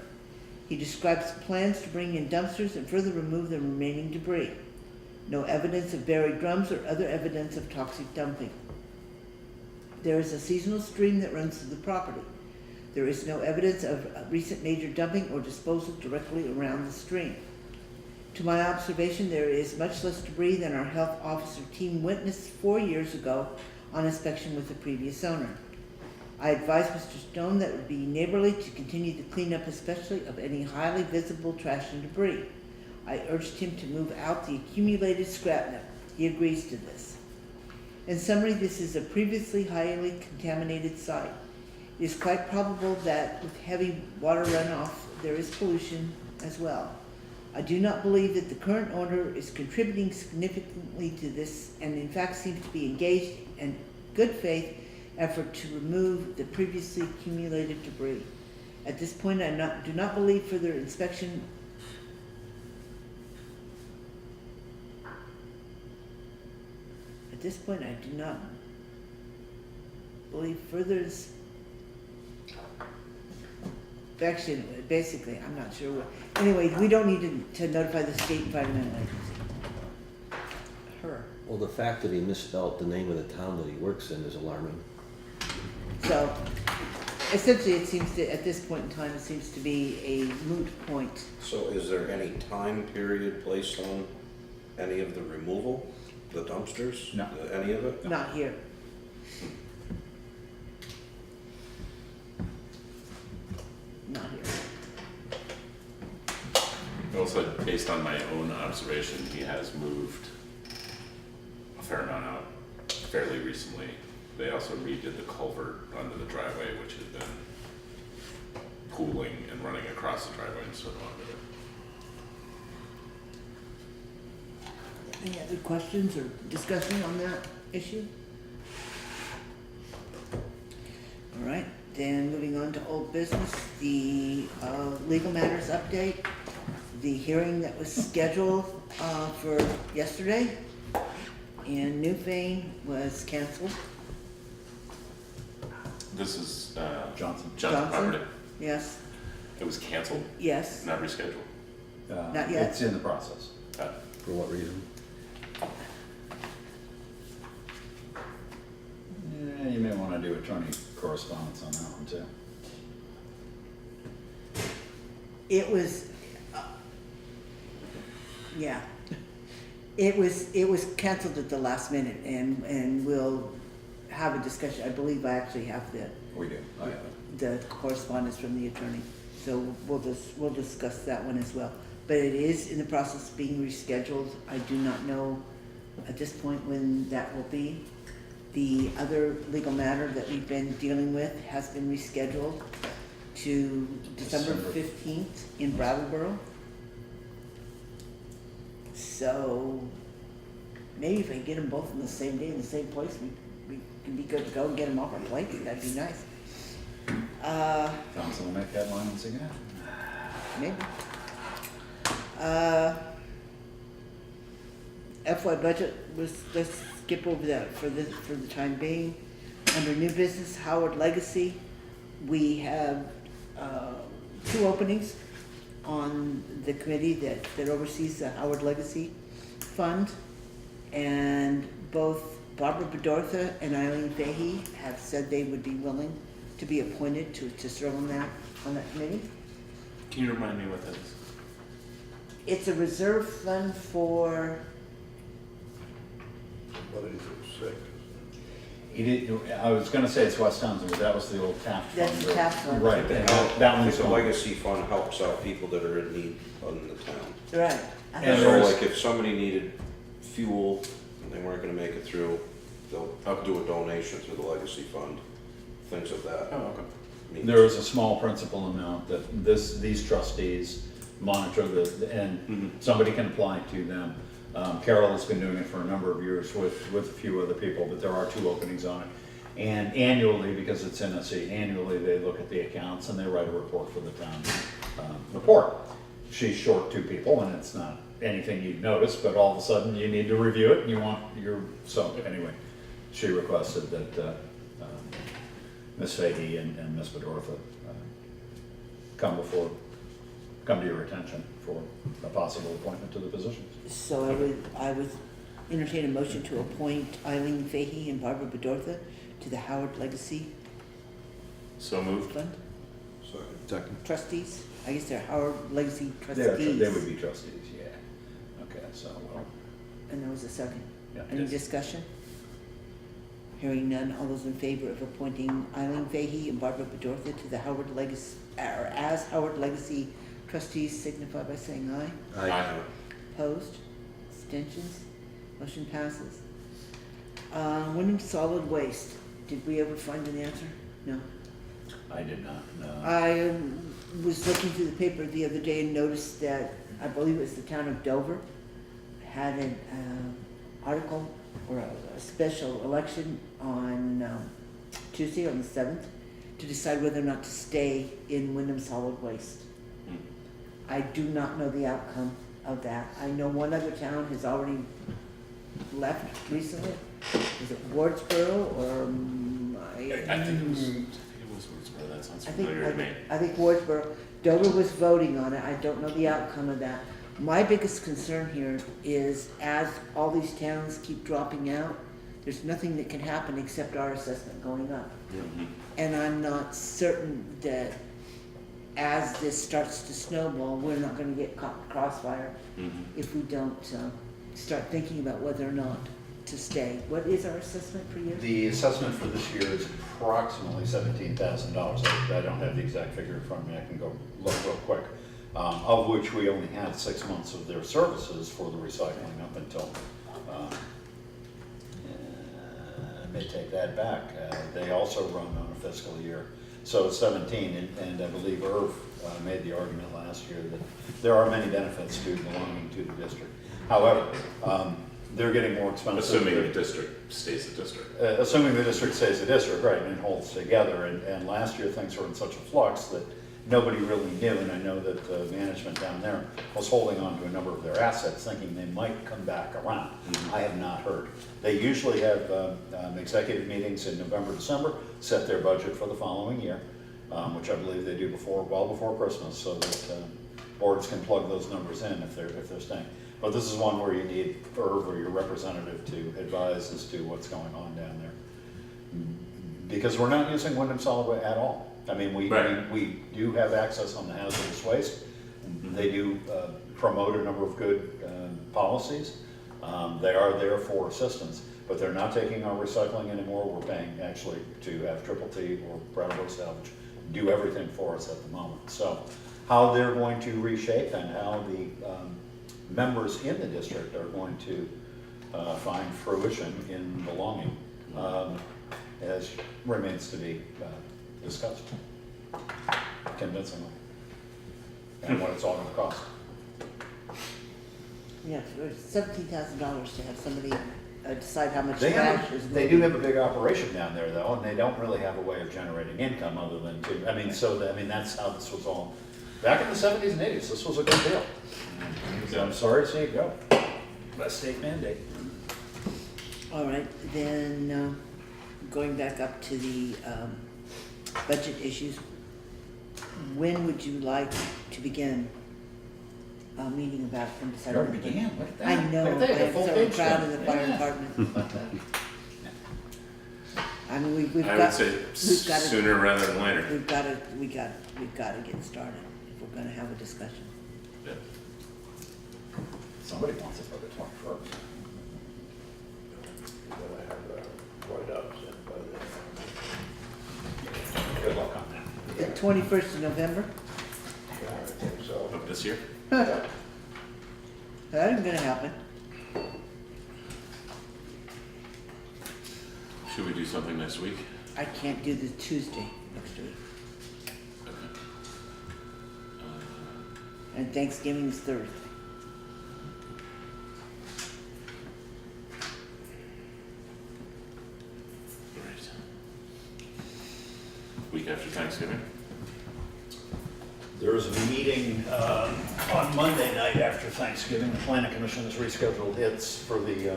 He describes plans to bring in dumpsters and further remove the remaining debris. No evidence of buried drums or other evidence of toxic dumping. There is a seasonal stream that runs through the property. There is no evidence of recent major dumping or disposal directly around the stream. To my observation, there is much less debris than our health officer team witnessed 4 years ago on inspection with the previous owner. I advised Mr. Stone that it would be neighborly to continue the cleanup, especially of any highly visible trash and debris. I urged him to move out the accumulated scrap metal. He agrees to this. In summary, this is a previously highly contaminated site. It is quite probable that with heavy water runoff, there is pollution as well. I do not believe that the current owner is contributing significantly to this, and in fact seems to be engaged in good faith effort to remove the previously accumulated debris. At this point, I do not believe further inspection basically, I'm not sure what. Anyway, we don't need to notify the state environmental agency. Her. Well, the fact that he misspelled the name of the town that he works in is alarming. So, essentially, it seems to, at this point in time, it seems to be a moot point. So is there any time period placed on any of the removal? The dumpsters? No. Any of it? Not here. Not here. Also, based on my own observation, he has moved a fair amount out fairly recently. They also redid the culvert under the driveway, which had been pooling and running across the driveway instead of onto it. Any other questions or discussion on that issue? All right, then moving on to old business, the legal matters update. The hearing that was scheduled for yesterday in Newfane was canceled. This is Johnson. Johnson property. Yes, It was canceled, yes. not rescheduled. Not yet. It's in the process. For what reason? Yeah, you may wanna do attorney correspondence on that one too. It was, yeah. It was canceled at the last minute and we'll have a discussion. I believe I actually have We do, I have it. the correspondence from the attorney. So we'll discuss that one as well. But it is in the process of being rescheduled. I do not know at this point when that will be. The other legal matter that we've been dealing with has been rescheduled to December December. 15th in Brattleboro. So maybe if I get them both on the same day in the same place, we can be good to go and get them off our plates. That'd be nice. Council will make headline once again. Maybe. FY budget was, let's skip over that for the time being. Under new business, Howard Legacy, we have, 2 openings on the committee that oversees the Howard Legacy Fund. And both Barbara Bedortha and Eileen Fahey have said they would be willing to be appointed to serve on that committee. Can you remind me what that is? It's a reserve fund for, What is it, 6? I was gonna say it's West Townsend, but that was the old TAF fund. That's the TAF fund. Right, that one's The gone. legacy fund helps out people that are in need in the town. right. I And So thought- there's- like if somebody needed fuel and they weren't gonna make it through, they'll do a donation through the legacy fund, things of that. Oh, okay. means. There is a small principal amount that these trustees monitor and somebody can apply to them. Carol has been doing it for a number of years with a few other people, but there are 2 openings on it. And annually, because it's NSE, annually they look at the accounts and they write a report for the town report. She's short 2 people and it's not anything you'd notice, but all of a sudden you need to review it and so anyway, she requested that Ms. Fahey and Ms. Bedortha come to your attention for a possible appointment to the positions. So I would entertain a motion to appoint Eileen Fahey and Barbara Bedortha to the Howard Legacy So moved. Fund Second. trustees. I guess they're Howard Legacy They trustees. would be trustees, yeah. Okay, so, well, And there was a second. yeah. Any discussion? Hearing none, all those in favor of appointing Eileen Fahey and Barbara Bedortha to the Howard Legacy, or as Howard Legacy trustees signify by saying aye. Aye. Opposed? Abstentions? Motion passes. Wyndham Solid Waste, did we ever find an answer? No. I did not, no. I was looking through the paper the other day and noticed that, I believe it was the town of Dover, had an article or a special election on Tuesday, on the 7th, to decide whether or not to stay in Wyndham Solid Waste. I do not know the outcome of that. I know one other town has already left recently. Is it Wardsboro or? I think it was Woodsboro, that sounds familiar to me. I think Wardsboro. Dover was voting on it. I don't know the outcome of that. My biggest concern here is as all these towns keep dropping out, there's nothing that can happen except our assessment going up. Mhm. And I'm not certain that as this starts to snowball, we're not gonna get caught in crossfire Mhm. if we don't start thinking about whether or not to stay. What is our assessment per year? The assessment for this year is approximately $17,000. I don't have the exact figure in front of me, I can go look real quick. Of which we only had 6 months of their services for the recycling up until, I may take that back. They also run on a fiscal year, so it's 17, and I believe Irv made the argument last year that there are many benefits to belonging to the district. However, they're getting more expensive. Assuming the district stays a district. Assuming the district stays a district, right, and holds together, and last year things were in such a flux that nobody really knew, and I know that the management down there was holding on to a number of their assets, thinking they might come back around. I have not heard. They usually have executive meetings in November, December, set their budget for the following year, which I believe they do well before Christmas, so that boards can plug those numbers in if they're staying. But this is one where you need Irv or your representative to advise as to what's going on down there. Because we're not using Wyndham Solid Waste at all. I mean, we do have access on the hazardous waste. They do promote a number of good policies. They are there for assistance, but they're not taking our recycling anymore. We're paying actually to have Triple T or Brattleboro Salvage do everything for us at the moment. So how they're going to reshape and how the members in the district are going to find fruition in belonging as remains to be discussed convincingly, and what it's all going to cost. Yeah, for $17,000 to have somebody decide how much They trash is. they do have a big operation down there though, and they don't really have a way of generating income other than to, I mean, that's how this was all, back in the 70s and 80s, this was a good deal. So I'm sorry to see it go. By state mandate. All right, then, going back up to the budget issues, when would you like to begin meeting about and You deciding? already began, look at that. I know, Look at that, I'm full so page proud down. of the fire Yeah. department. I mean, we've I would got, say we've got to, sooner rather than later. we've got to get started if we're gonna have a discussion. Yeah. Somebody wants it by the 21st. Then I have write-ups in by then. Good luck on that. The 21st of November? Yeah, I think so. Of this year? That ain't gonna happen. Should we do something next week? I can't do the Tuesday next week, Okay. and Thanksgiving is Thursday. Right. Week after Thanksgiving? There is a meeting on Monday night after Thanksgiving. The Planning Commission has rescheduled its for the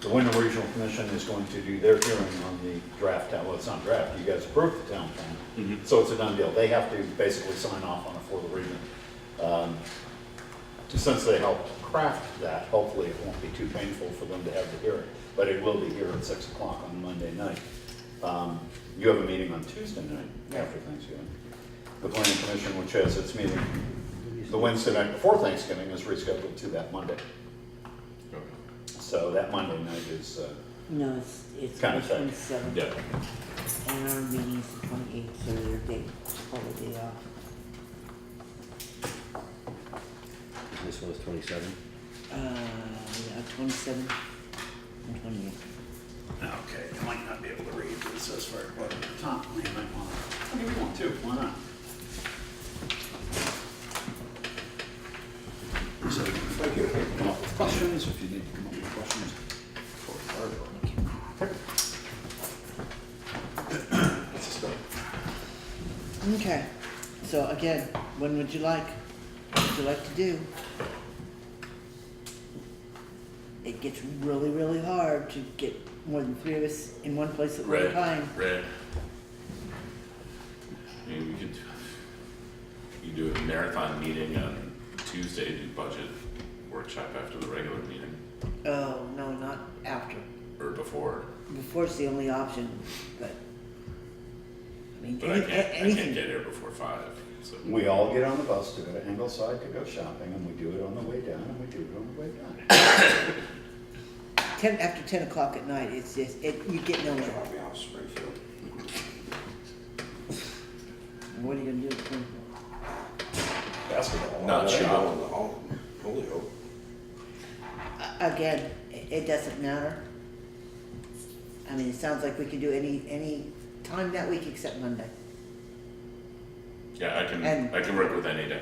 Wyndham Regional Commission is going to do their hearing on the draft town. Well, it's not draft. You guys approved the town plan, so it's a done deal. They have to basically sign off on it for the region. Since they helped craft that, hopefully it won't be too painful for them to have the hearing, but it will be here at 6 o'clock on Monday night. You have a meeting on Tuesday night after Thanksgiving. The Planning Commission, which has its meeting the Wednesday night before Thanksgiving, is rescheduled to that Monday. So that Monday night is, No, it's Kind the of thick. 27th. Yeah. And our meeting is the 28th, so their day, holiday off. This one is 27. Yeah, 27 and 28. okay, you might not be able to read what it says for it, but at the top, you might want to, I'll give you one too, why not? So if you come up with questions, if you need to come up with questions for the fire department. Let's start. Okay, so again, when would you like? What would you like to do? It gets really, really hard to get more than 3 of us in one place at one time. Red. I mean, we could do a marathon meeting on Tuesday, do budget workshop after the regular meeting, Oh, no, not after. or before. Before's the only option, but, I mean, But I can't anything. get here before 5, so. We all get on the bus to go to Ingleside to go shopping, and we do it on the way down, and we do it on the way back. after 10 o'clock at night, it's just, you get nowhere. I'll be honest, Springfield. What are you gonna do? Basketball. Not I'll shop. go in the Holyoke. Again, it doesn't matter. I mean, it sounds like we can do any time that week except Monday. Yeah, And- I can work with any day.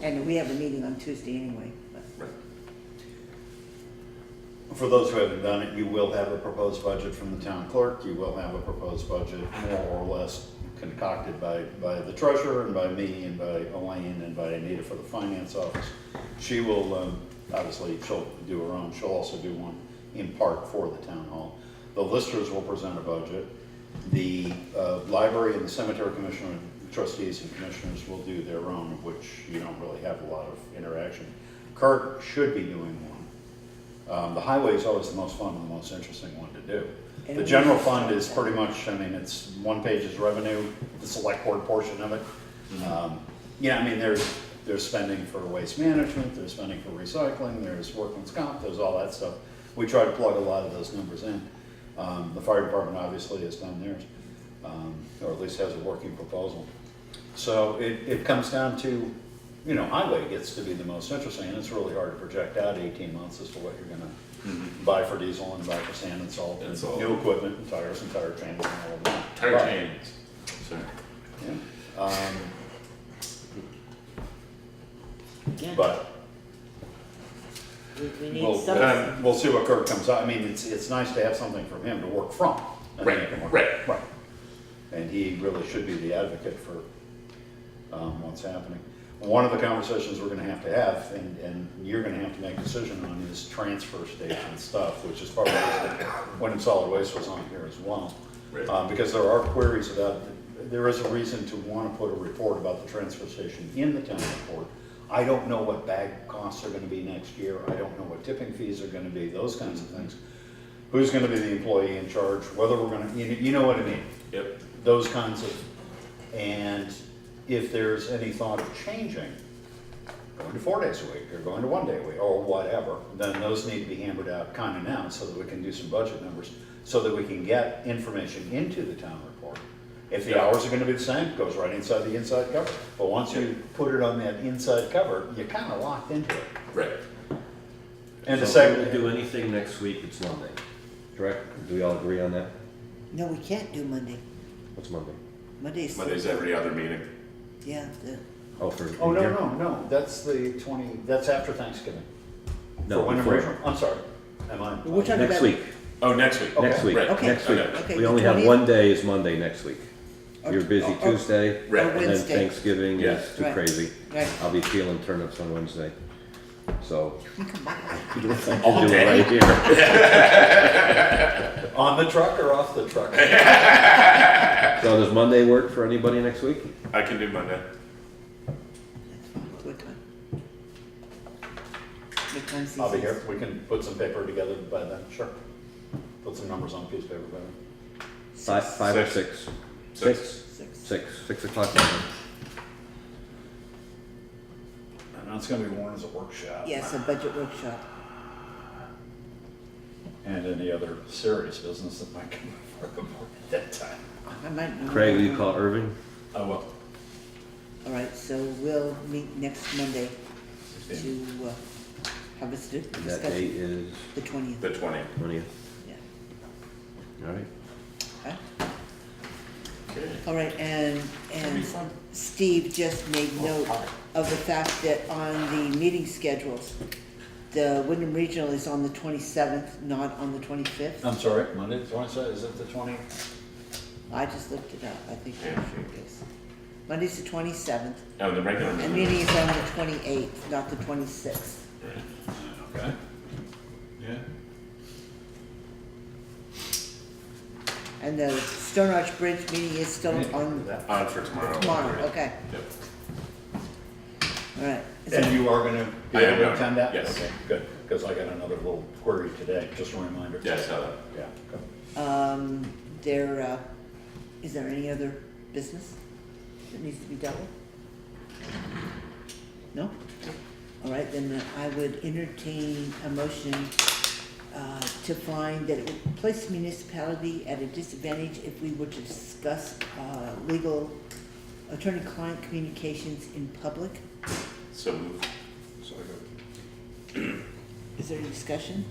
And we have a meeting on Tuesday anyway, but. Right. For those who haven't done it, you will have a proposed budget from the town clerk, you will have a proposed budget more or less concocted by the treasurer and by me and by Elaine and by Anita for the finance office. She will, obviously, she'll do her own, she'll also do one in part for the town hall. The listers will present a budget. The library and the cemetery commissioner, trustees and commissioners will do their own, of which you don't really have a lot of interaction. Clerk should be doing one. The highway is always the most fun and the most interesting one to do. And The we general should fund start is that. pretty much, I mean, it's one page is revenue, the select board portion of it. Yeah, I mean, there's spending for waste management, there's spending for recycling, there's workman's comp, there's all that stuff. We try to plug a lot of those numbers in. The fire department obviously has done theirs, or at least has a working proposal. So it comes down to, you know, highway gets to be the most interesting, and it's really hard to project out 18 months as to what you're gonna buy for diesel and buy for sand and salt and And salt. new equipment and tires and tire chains and all of that. Tire But, chains. Sorry. yeah, Yeah, But we need we'll, something. we'll see what Kirk comes out. I mean, it's nice to have something from him to work from. And then you can work- Right. Right. And he really should be the advocate for what's happening. One of the conversations we're gonna have to have, and you're gonna have to make a decision on, is transfer station stuff, which is part of the reason when solid waste was on here as well. Right. Because there are queries about, there is a reason to wanna put a report about the transfer station in the town report. I don't know what bag costs are gonna be next year, I don't know what tipping fees are gonna be, those kinds of things. Who's gonna be the employee in charge, whether we're gonna, you know what I mean? Yep. Those kinds of, and if there's any thought of changing, going to 4 days a week, or going to 1 day a week, or whatever, then those need to be hammered out kind of now, so that we can do some budget numbers, so that we can get information into the town report. If the hours are gonna be the same, it goes right inside the inside cover, but once you put it on that inside cover, you're kind of locked into it. Right. And the So if second, we do anything next week, it's Monday, correct? Do we all agree on that? No, we can't do Monday. What's Monday? Monday's. Monday's every other meeting. Yeah, Oh, for. oh, no, that's the 20, that's after Thanksgiving. No, For Wyndham before. Regional. I'm sorry, am I? We're talking Next about. week, Oh, next week. Okay. next week, Right. Okay. next week. Okay, We the only have 20th? one day is Monday next week. You're busy or- Tuesday, Right. or and then Wednesday. Thanksgiving Yeah. is too Right. crazy. Right. I'll be peeling turnips on Wednesday, so. Come on. I'll do it right here. On the truck or off the truck? So does Monday work for anybody next week? I can do Monday. What time? What time? I'll be Cece's? here, we can put some paper together by then, sure. Put some numbers on a piece of paper by then. 5 or 6? 6? 6 o'clock. And that's gonna be worn as a workshop. Yes, a budget workshop. And any other serious business that might come before the board at that time. I might. Craig, will you call Irving? I will. All right, so we'll meet next Monday to have a And that date discussion. is The 20th. The 20th. 20th. Yeah. All right. Okay. Okay. All right, and That'd be fun. Steve just made note of the fact that on the meeting schedules, the Wyndham Regional is on the 27th, not on the 25th. I'm sorry, Monday, the 27th, is it the 20th? I just looked it up, I think Yeah. I'm sure it is. Monday's the 27th, Oh, the regular and meeting. meeting is on the 28th, not the 26th. Right. Okay. Yeah. And the Stone Arch Bridge meeting is still on On for tomorrow. tomorrow, okay, Yep. all right. Is And that- you are gonna be I am able to going. attend that? Yes. Okay, good, because I got another little query today, just a reminder. Yeah, I saw that. Yeah, okay. Is there any other business that needs to be dealt with? No? All right, then I would entertain a motion to find that it would place the municipality at a disadvantage if we were to discuss legal attorney-client communications in public. So moved. Second. Is there any discussion?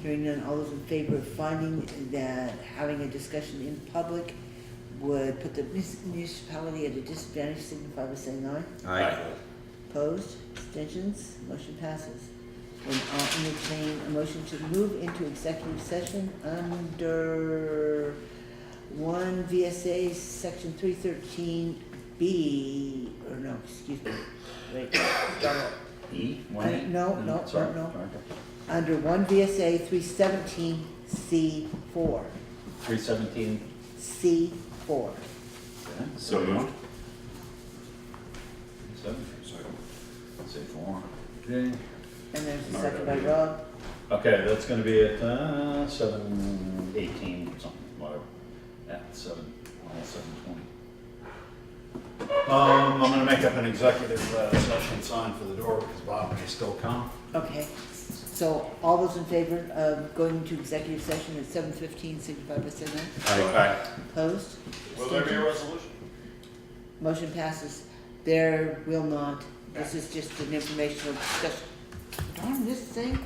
Hearing none, all those in favor of finding that having a discussion in public would put the municipality at a disadvantage, signify by saying aye. Aye. Opposed, abstentions, motion passes. And I'll entertain a motion to move into executive session under 1 VSA section 313B, or no, excuse me, wait, start up. E? No, Sorry. no. Under 1 VSA 317C4, 317. C4. So moved. Second. Say 4. Okay. And there's a second by Rob. Okay, that's gonna be at 7:18, something, whatever. Yeah, 7:20. I'm gonna make up an executive session sign for the door because Bob may still come. Okay, so all those in favor of going into executive session at 7:15, signify by saying aye. Aye. Opposed? Will there be a resolution? Motion passes. There will not. This is just an informational discussion. Darn this thing.